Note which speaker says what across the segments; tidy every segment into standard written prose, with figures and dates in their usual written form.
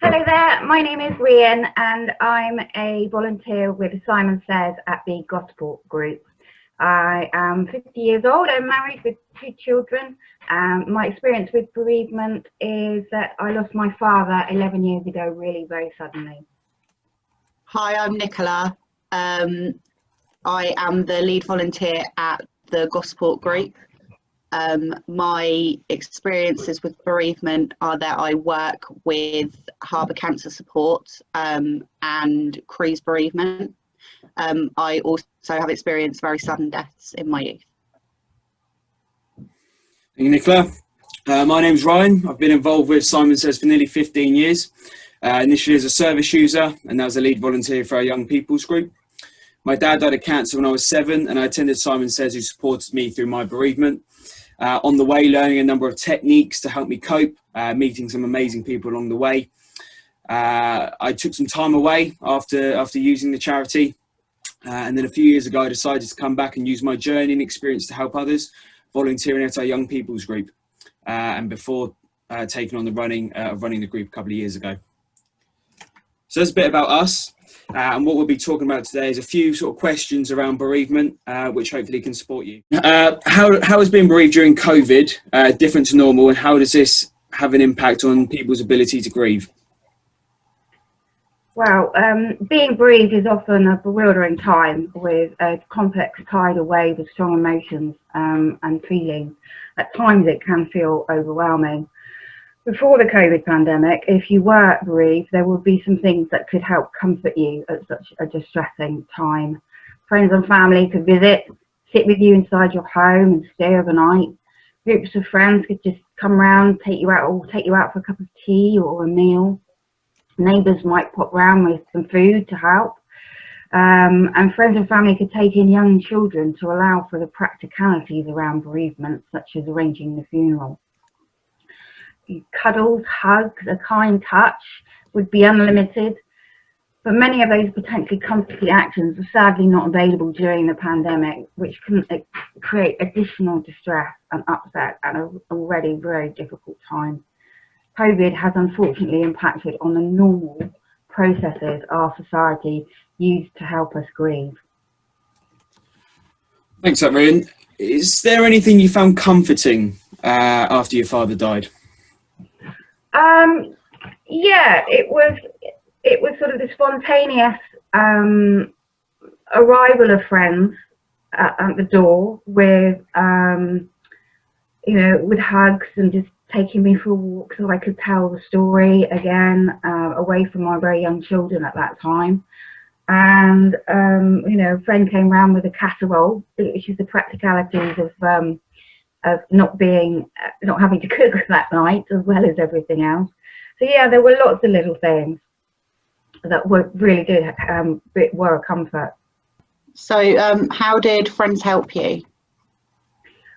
Speaker 1: Hello there, my name is Rian and I'm a volunteer with Simon Says at the Gosport Group. I am 50 years old, I'm married with 2 children. My experience with bereavement is that I lost my father 11 years ago, really very suddenly.
Speaker 2: Hi, I'm Nicola. I am the lead volunteer at the Gosport Group. My experiences with bereavement are that I work with Harbour Cancer Support and cruise bereavement. I also have experienced very sudden deaths in my youth.
Speaker 3: Thank you, Nicola. My name's Ryan. I've been involved with Simon Says for nearly 15 years. Initially as a service user and now as a lead volunteer for our young people's group. My dad died of cancer when I was 7 and I attended Simon Says, who supported me through my bereavement. On the way, learning a number of techniques to help me cope, meeting some amazing people along the way. I took some time away after using the charity. And then a few years ago, I decided to come back and use my journey and experience to help others, volunteering at our young people's group. And before taking on the running the group a couple of years ago. So that's a bit about us. And what we'll be talking about today is a few sort of questions around bereavement, which hopefully can support you. How has being bereaved during COVID different to normal, and how does this have an impact on people's ability to grieve?
Speaker 1: Well, being bereaved is often a bewildering time with a complex tidal wave of strong emotions and feelings. At times it can feel overwhelming. Before the COVID pandemic, if you were bereaved, there would be some things that could help comfort you at such a distressing time. Friends and family could visit, sit with you inside your home and stay overnight. Groups of friends could just come round, take you out for a cup of tea or a meal. Neighbours might pop round with some food to help. And friends and family could take in young children to allow for the practicalities around bereavement, such as arranging the funeral. Cuddles, hugs, a kind touch would be unlimited, but many of those potentially comforting actions are sadly not available during the pandemic, which can create additional distress and upset at an already very difficult time. COVID has unfortunately impacted on the normal processes our society used to help us grieve.
Speaker 3: Thanks, Rian. Is there anything you found comforting after your father died?
Speaker 1: Yeah, it was sort of the spontaneous arrival of friends at the door with with hugs and just taking me for a walk so I could tell the story again, away from my very young children at that time. And a friend came round with a casserole, which is the practicalities of not having to cook that night as well as everything else. So yeah, there were lots of little things that were a comfort.
Speaker 2: So how did friends help you?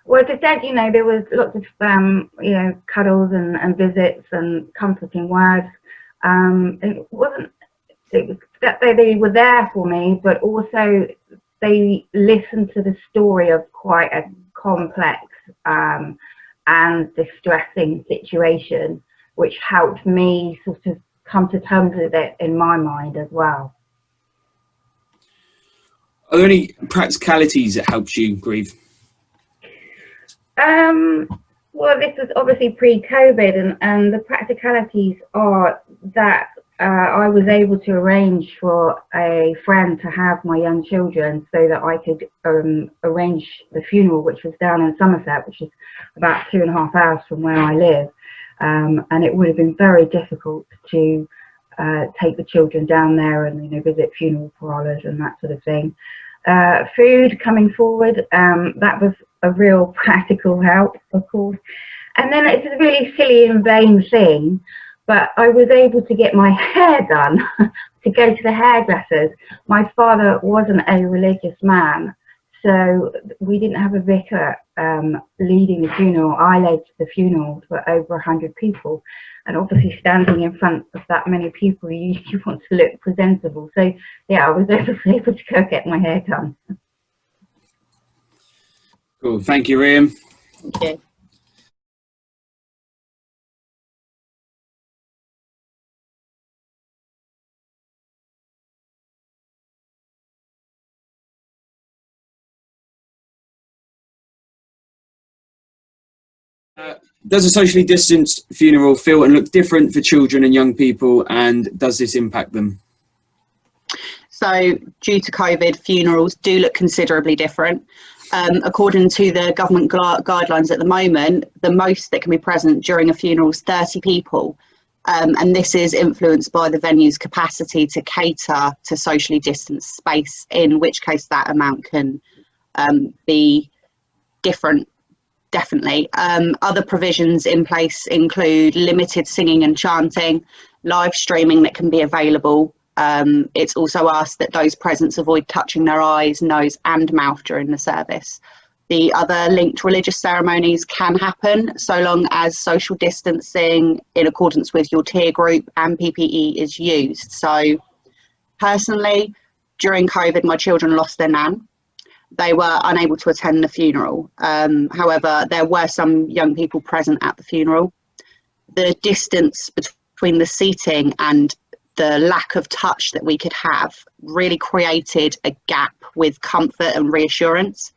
Speaker 1: Well, as I said, there was lots of cuddles and visits and comforting words. It was that they were there for me, but also they listened to the story of quite a complex and distressing situation, which helped me sort of come to terms with it in my mind as well.
Speaker 3: Are there any practicalities that helped you grieve?
Speaker 1: Well, this was obviously pre-COVID, and the practicalities are that I was able to arrange for a friend to have my young children so that I could arrange the funeral, which was down in Somerset, which is about 2.5 hours from where I live. And it would have been very difficult to take the children down there and visit funeral parlours and that sort of thing. Food coming forward, that was a real practical help, of course. And then it's a really silly and vain thing, but I was able to get my hair done, to go to the hairdressers. My father wasn't a religious man, so we didn't have a vicar leading the funeral. I led the funeral for over 100 people, and obviously standing in front of that many people, you want to look presentable. So yeah, I was able to go get my hair done.
Speaker 3: Cool, thank you, Rian.
Speaker 2: Thank you.
Speaker 3: Does a socially distanced funeral feel and look different for children and young people, and does this impact them?
Speaker 2: So due to COVID, funerals do look considerably different. According to the government guidelines at the moment, the most that can be present during a funeral is 30 people. And this is influenced by the venue's capacity to cater to socially distanced space, in which case that amount can be different, definitely. Other provisions in place include limited singing and chanting, live streaming that can be available. It's also asked that those present avoid touching their eyes, nose and mouth during the service. The other linked religious ceremonies can happen so long as social distancing in accordance with your tier group and PPE is used. So personally, during COVID, my children lost their nan. They were unable to attend the funeral. However, there were some young people present at the funeral. The distance between the seating and the lack of touch that we could have really created a gap with comfort and reassurance.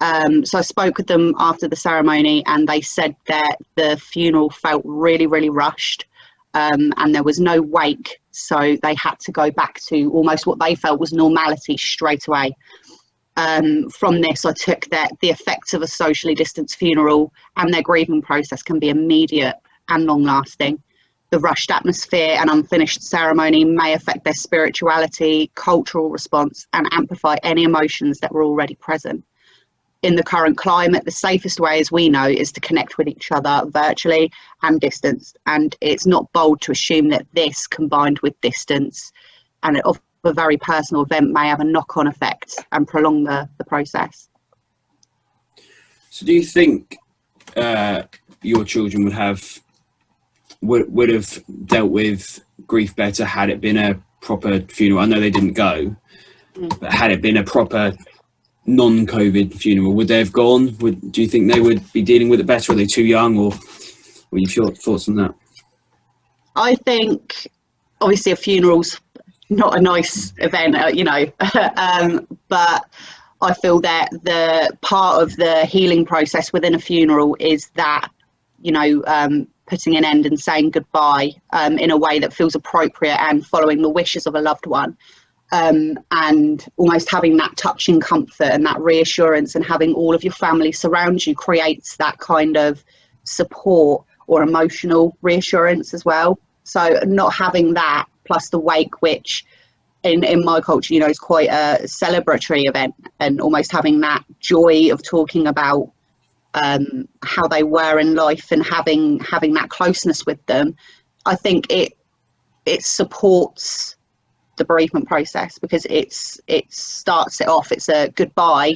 Speaker 2: So I spoke with them after the ceremony, and they said that the funeral felt really, really rushed, and there was no wake. So they had to go back to almost what they felt was normality straight away. From this, I took that the effects of a socially distanced funeral and their grieving process can be immediate and long lasting. The rushed atmosphere and unfinished ceremony may affect their spirituality, cultural response, and amplify any emotions that were already present. In the current climate, the safest way, as we know, is to connect with each other virtually and distanced. And it's not bold to assume that this, combined with distance and of a very personal event, may have a knock-on effect and prolong the process.
Speaker 3: So do you think your children would have dealt with grief better had it been a proper funeral? I know they didn't go, but had it been a proper non-COVID funeral, would they have gone? Do you think they would be dealing with it better? Are they too young, or what are your thoughts on that?
Speaker 2: I think obviously a funeral's not a nice event, but I feel that the part of the healing process within a funeral is that, putting an end and saying goodbye in a way that feels appropriate and following the wishes of a loved one. And almost having that touching comfort and that reassurance and having all of your family surround you creates that kind of support or emotional reassurance as well. So not having that plus the wake, which in my culture, is quite a celebratory event, and almost having that joy of talking about how they were in life and having that closeness with them, I think it supports the bereavement process, because it starts it off. It's a goodbye,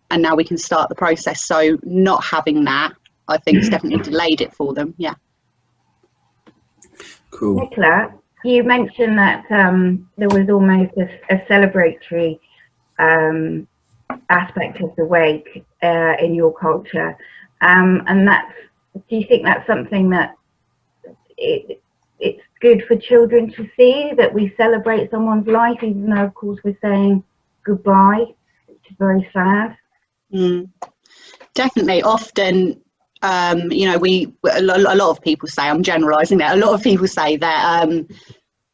Speaker 2: and now we can start the process. So not having that, I think, has definitely delayed it for them. Yeah.
Speaker 3: Cool.
Speaker 1: Nicola, you mentioned that there was almost a celebratory aspect of the wake in your culture, and do you think that's something that it's good for children to see, that we celebrate someone's life, even though of course we're saying goodbye, which is very sad?
Speaker 2: Definitely. Often a lot of people say, I'm generalizing that, a lot of people say that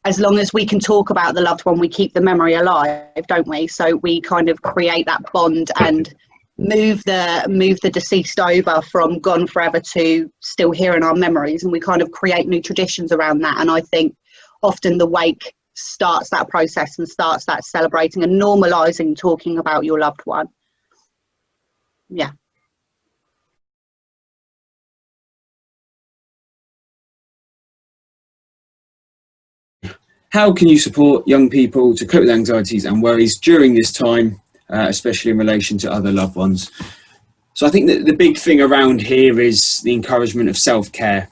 Speaker 2: as long as we can talk about the loved one, we keep the memory alive, don't we? So we kind of create that bond and move the deceased over from gone forever to still here in our memories, and we kind of create new traditions around that. And I think often the wake starts that process and starts that celebrating and normalizing talking about your loved one. Yeah.
Speaker 3: How can you support young people to cope with anxieties and worries during this time, especially in relation to other loved ones? So I think that the big thing around here is the encouragement of self-care,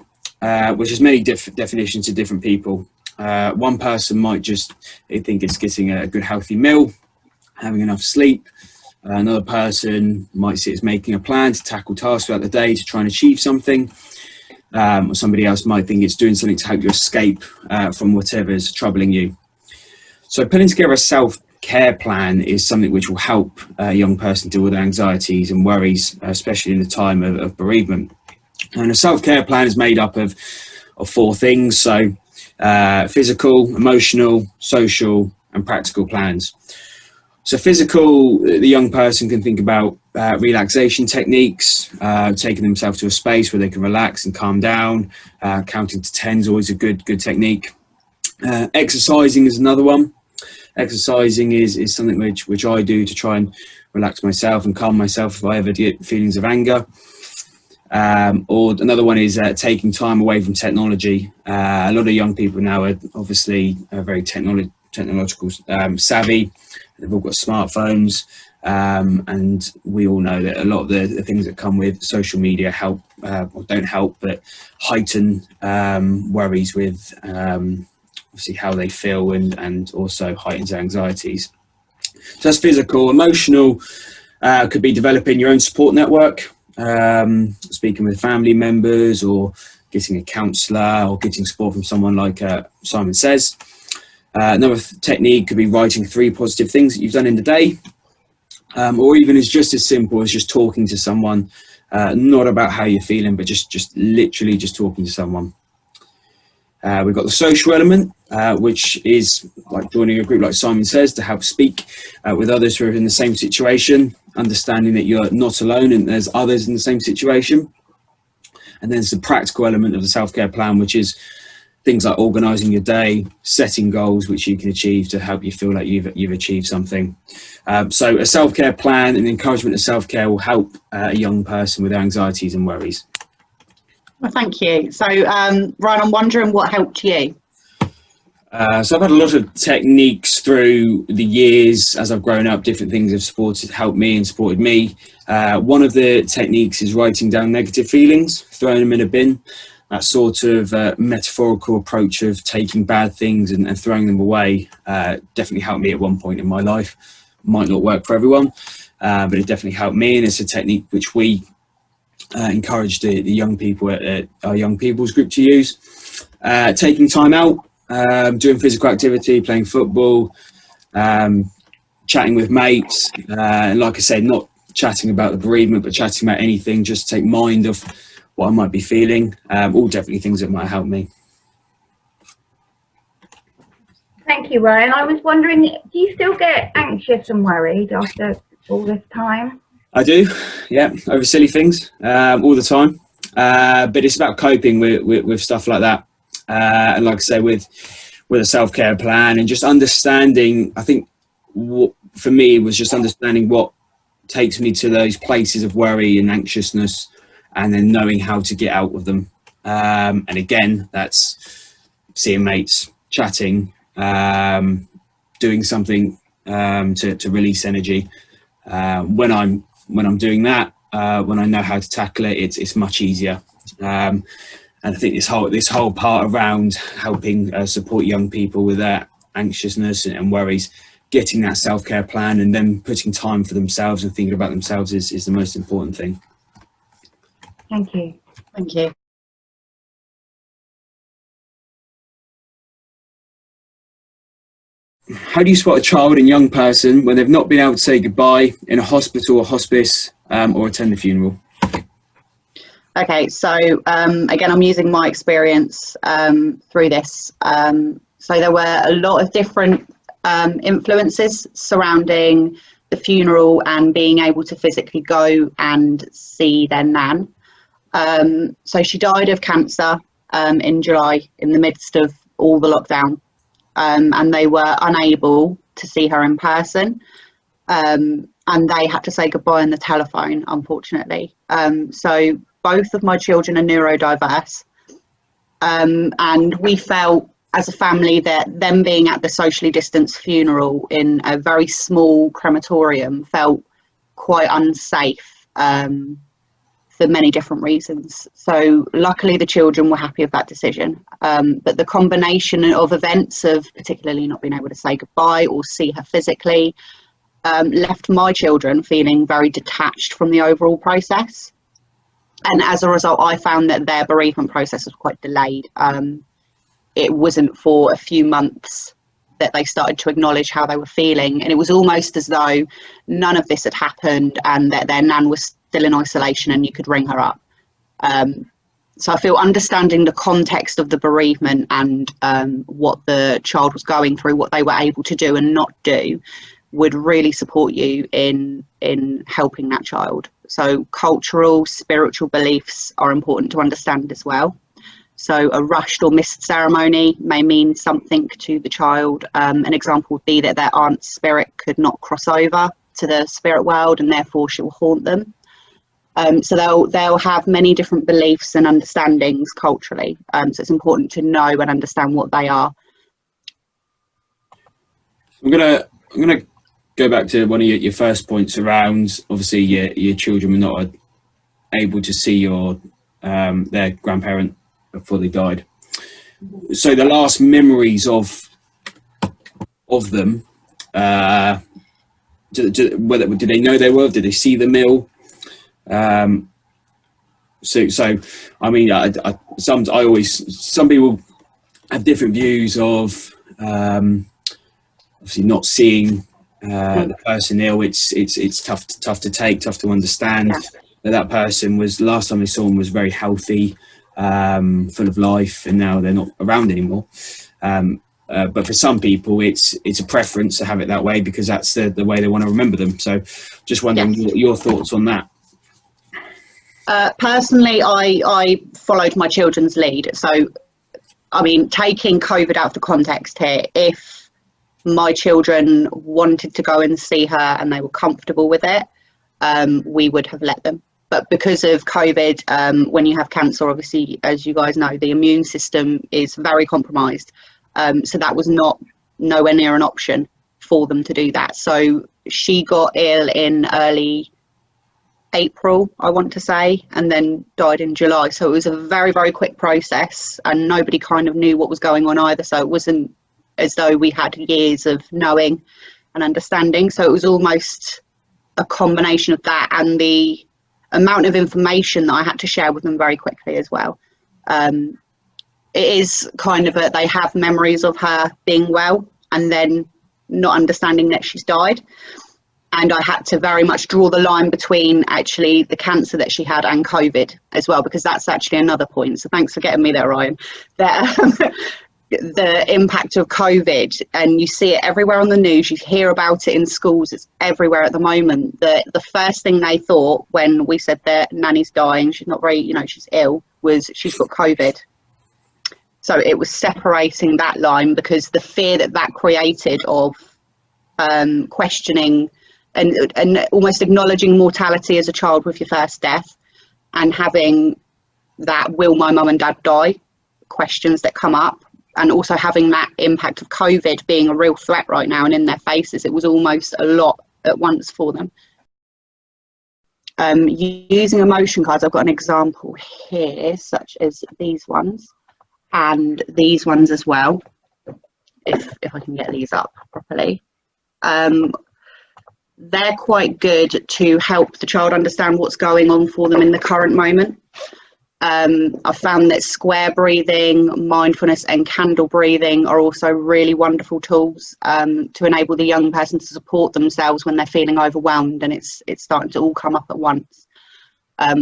Speaker 3: which has many definitions to different people. One person might just think it's getting a good healthy meal, having enough sleep. Another person might see it as making a plan to tackle tasks throughout the day to try and achieve something. Or somebody else might think it's doing something to help you escape from whatever is troubling you. So putting together a self-care plan is something which will help a young person deal with anxieties and worries, especially in the time of bereavement. And a self-care plan is made up of 4 things. So physical, emotional, social, and practical plans. So physical, the young person can think about relaxation techniques, taking themselves to a space where they can relax and calm down. Counting to 10 is always a good technique. Exercising is another one. Exercising is something which I do to try and relax myself and calm myself if I ever get feelings of anger. Or another one is taking time away from technology. A lot of young people now are obviously very technological savvy. They've all got smartphones, and we all know that a lot of the things that come with social media help or don't help, but heighten worries with obviously how they feel, and also heightens anxieties. So that's physical. Emotional could be developing your own support network, speaking with family members, or getting a counsellor, or getting support from someone like Simon Says. Another technique could be writing 3 positive things that you've done in the day, or even as just as simple as just talking to someone, not about how you're feeling, but just literally just talking to someone. We've got the social element, which is like joining a group like Simon Says to help speak with others who are in the same situation, understanding that you're not alone and there's others in the same situation. And then there's the practical element of the self-care plan, which is things like organising your day, setting goals which you can achieve to help you feel like you've achieved something. So a self-care plan and encouragement of self-care will help a young person with anxieties and worries.
Speaker 2: Well, thank you. So, Ryan, I'm wondering what helped you?
Speaker 3: So I've had a lot of techniques through the years as I've grown up. Different things have helped me and supported me. One of the techniques is writing down negative feelings, throwing them in a bin. That sort of metaphorical approach of taking bad things and throwing them away definitely helped me at one point in my life. Might not work for everyone, but it definitely helped me, and it's a technique which we encourage the young people at our young people's group to use. Taking time out, doing physical activity, playing football, chatting with mates, and like I said, not chatting about the bereavement, but chatting about anything, just to take mind of what I might be feeling. All definitely things that might help me.
Speaker 1: Thank you, Ryan. I was wondering, do you still get anxious and worried after all this time?
Speaker 3: I do, yeah, over silly things all the time. But it's about coping with stuff like that. And like I say, with a self-care plan and just understanding, I think what for me was just understanding what takes me to those places of worry and anxiousness, and then knowing how to get out of them. And again, that's seeing mates, chatting, doing something to release energy. When I'm doing that, when I know how to tackle it, it's much easier. And I think this whole part around helping support young people with their anxiousness and worries, getting that self-care plan and then putting time for themselves and thinking about themselves is the most important thing.
Speaker 1: Thank you.
Speaker 2: Thank you.
Speaker 3: How do you spot a child and young person when they've not been able to say goodbye in a hospital or hospice or attend the funeral?
Speaker 2: Okay, so again, I'm using my experience through this. So there were a lot of different influences surrounding the funeral and being able to physically go and see their nan. So she died of cancer in July in the midst of all the lockdown, and they were unable to see her in person, and they had to say goodbye on the telephone, unfortunately. So both of my children are neurodiverse, and we felt as a family that them being at the socially distanced funeral in a very small crematorium felt quite unsafe for many different reasons. So luckily the children were happy with that decision, but the combination of events of particularly not being able to say goodbye or see her physically left my children feeling very detached from the overall process. And as a result, I found that their bereavement process was quite delayed. It wasn't for a few months that they started to acknowledge how they were feeling. And it was almost as though none of this had happened and that their nan was still in isolation and you could ring her up. So I feel understanding the context of the bereavement and what the child was going through, what they were able to do and not do, would really support you in helping that child. So cultural, spiritual beliefs are important to understand as well. So a rushed or missed ceremony may mean something to the child. An example would be that their aunt's spirit could not cross over to the spirit world and therefore she will haunt them. So they'll have many different beliefs and understandings culturally. So it's important to know and understand what they are.
Speaker 3: I'm gonna go back to one of your first points around, obviously your children were not able to see their grandparent before they died. So the last memories of them, did they know they were? Did they see the meal? So I mean, some people have different views of obviously not seeing the person ill. It's tough to take, tough to understand. Yeah. That person was, last time they saw them was very healthy, full of life, and now they're not around anymore. But for some people, it's a preference to have it that way because that's the way they want to remember them. So just wondering your thoughts on that.
Speaker 2: Personally, I followed my children's lead. So, I mean, taking COVID out of the context here, if my children wanted to go and see her and they were comfortable with it, we would have let them. But because of COVID, when you have cancer, obviously, as you guys know, the immune system is very compromised. So that was nowhere near an option for them to do that. So she got ill in early April, I want to say, and then died in July. So it was a very, very quick process and nobody kind of knew what was going on either. So it wasn't as though we had years of knowing and understanding. So it was almost a combination of that and the amount of information that I had to share with them very quickly as well. It is kind of they have memories of her being well and then not understanding that she's died. And I had to very much draw the line between actually the cancer that she had and COVID as well, because that's actually another point. So thanks for getting me there, Ryan. The impact of COVID, and you see it everywhere on the news, you hear about it in schools, it's everywhere at the moment. The first thing they thought when we said that Nanny's dying, she's not very, she's ill, was she's got COVID. So it was separating that line because the fear that created of questioning and almost acknowledging mortality as a child with your first death and having that will my mum and dad die questions that come up, and also having that impact of COVID being a real threat right now and in their faces. It was almost a lot at once for them. Using emotion cards, I've got an example here, such as these ones and these ones as well, if I can get these up properly. They're quite good to help the child understand what's going on for them in the current moment. I've found that square breathing, mindfulness and candle breathing are also really wonderful tools to enable the young person to support themselves when they're feeling overwhelmed and it's starting to all come up at once.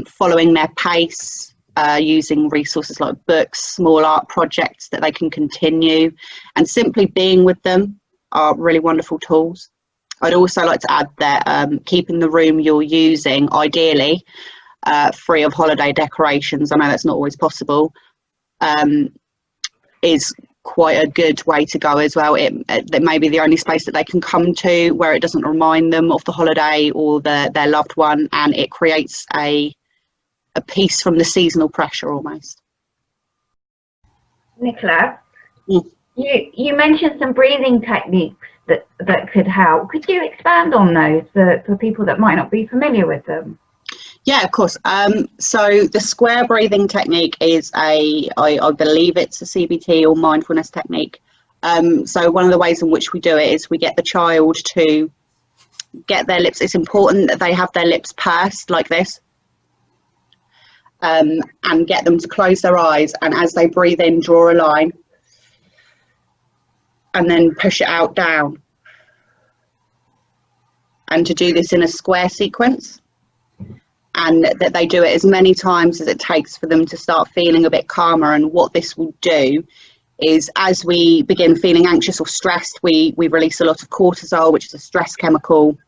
Speaker 2: Following their pace, using resources like books, small art projects that they can continue, and simply being with them are really wonderful tools. I'd also like to add that keeping the room you're using, ideally, free of holiday decorations, I know that's not always possible, is quite a good way to go as well. That may be the only space that they can come to where it doesn't remind them of the holiday or their loved one, and it creates a piece from the seasonal pressure almost.
Speaker 1: Nicola, you mentioned some breathing techniques that could help. Could you expand on those for people that might not be familiar with them?
Speaker 2: Yeah, of course. So the square breathing technique is I believe it's a CBT or mindfulness technique. So one of the ways in which we do it is we get the child to get their lips. It's important that they have their lips pursed like this, and get them to close their eyes. And as they breathe in, draw a line and then push it out down. And to do this in a square sequence. and that they do it as many times as it takes for them to start feeling a bit calmer. And what this will do is, as we begin feeling anxious or stressed, we release a lot of cortisol, which is a stress chemical.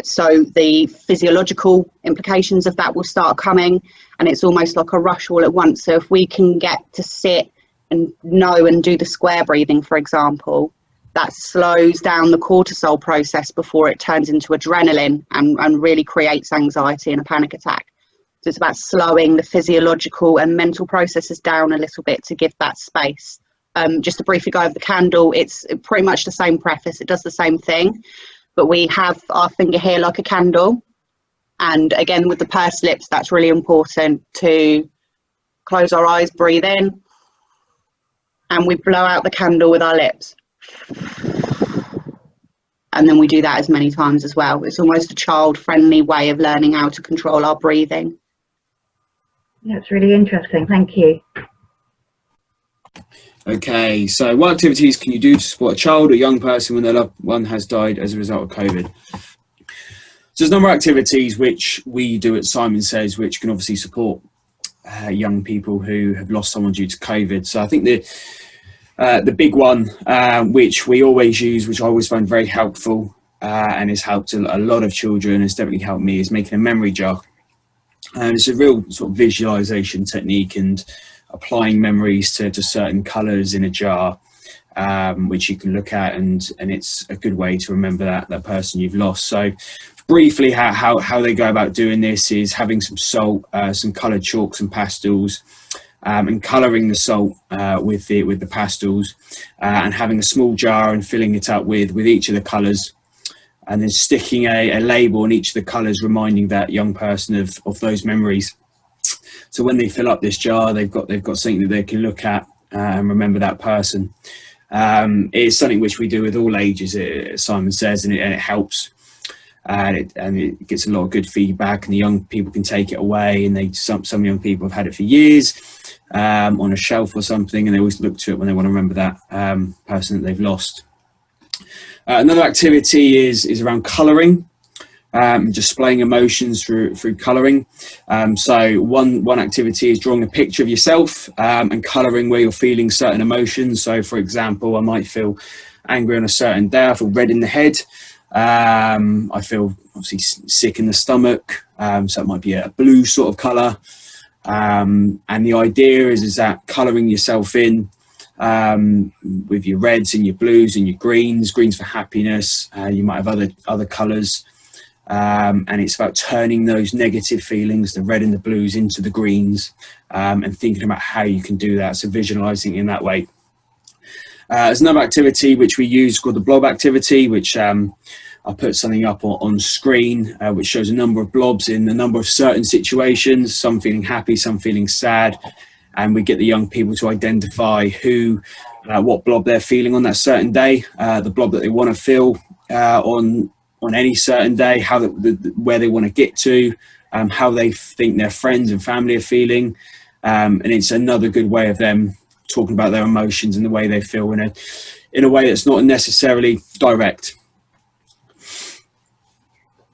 Speaker 2: So the physiological implications of that will start coming, and it's almost like a rush all at once. So if we can get to sit and know and do the square breathing, for example, that slows down the cortisol process before it turns into adrenaline and really creates anxiety and a panic attack. So it's about slowing the physiological and mental processes down a little bit to give that space. Just to briefly go over the candle, it's pretty much the same preface. It does the same thing, but we have our finger here like a candle. And again, with the pursed lips, that's really important to close our eyes, breathe in, and we blow out the candle with our lips. And then we do that as many times as well. It's almost a child-friendly way of learning how to control our breathing.
Speaker 1: That's really interesting. Thank you.
Speaker 3: Okay, so what activities can you do to support a child or young person when their loved one has died as a result of COVID? So there's a number of activities which we do at Simon Says, which can obviously support young people who have lost someone due to COVID. So I think the big one, which we always use, which I always find very helpful and has helped a lot of children, has definitely helped me, is making a memory jar. And it's a real sort of visualization technique and applying memories to certain colours in a jar, which you can look at, and it's a good way to remember that person you've lost. So briefly, how they go about doing this is having some salt, some coloured chalks and pastels, and colouring the salt with the pastels, and having a small jar and filling it up with each of the colours, and then sticking a label on each of the colours reminding that young person of those memories. So when they fill up this jar, they've got something that they can look at and remember that person. It's something which we do with all ages, Simon Says, and it helps. And it gets a lot of good feedback, and the young people can take it away, and some young people have had it for years on a shelf or something, and they always look to it when they want to remember that person that they've lost. Another activity is around colouring, displaying emotions through colouring. So one activity is drawing a picture of yourself and colouring where you're feeling certain emotions. So for example, I might feel angry on a certain day, I feel red in the head. I feel obviously sick in the stomach, so it might be a blue sort of colour, and the idea is that colouring yourself in with your reds and your blues and your greens for happiness. You might have other colours, and it's about turning those negative feelings, the red and the blues, into the greens, and thinking about how you can do that, so visualising in that way. There's another activity which we use called the blob activity, which I'll put something up on screen, which shows a number of blobs in a number of certain situations, some feeling happy, some feeling sad, and we get the young people to identify what blob they're feeling on that certain day, the blob that they want to feel on any certain day, where they want to get to, how they think their friends and family are feeling, and it's another good way of them talking about their emotions and the way they feel in a way that's not necessarily direct.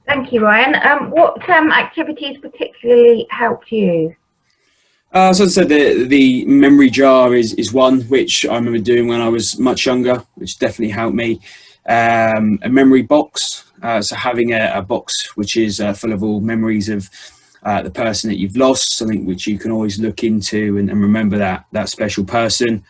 Speaker 1: Thank you, Ryan. What activities particularly helped you?
Speaker 3: So as I said, the memory jar is one which I remember doing when I was much younger, which definitely helped me. A memory box, so having a box which is full of all memories of the person that you've lost, something which you can always look into and remember that special person.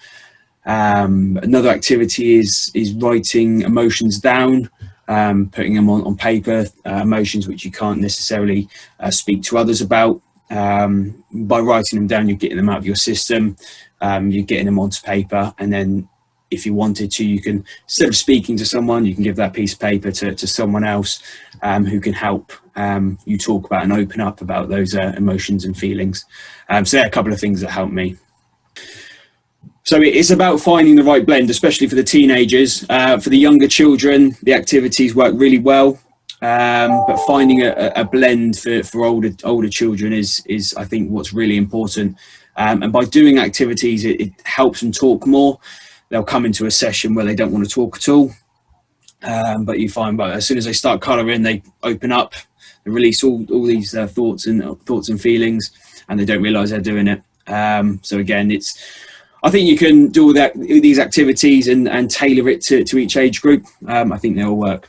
Speaker 3: Another activity is writing emotions down, putting them on paper, emotions which you can't necessarily speak to others about. By writing them down, you're getting them out of your system, you're getting them onto paper, and then if you wanted to, you can, instead of speaking to someone, you can give that piece of paper to someone else who can help you talk about and open up about those emotions and feelings. So there are a couple of things that helped me. So it's about finding the right blend, especially for the teenagers. For the younger children, the activities work really well, but finding a blend for older children is I think what's really important. And by doing activities, it helps them talk more. They'll come into a session where they don't want to talk at all, but you find as soon as they start colouring, they open up, release all these thoughts and feelings, and they don't realise they're doing it. So again, I think you can do all these activities and tailor it to each age group. I think they all work.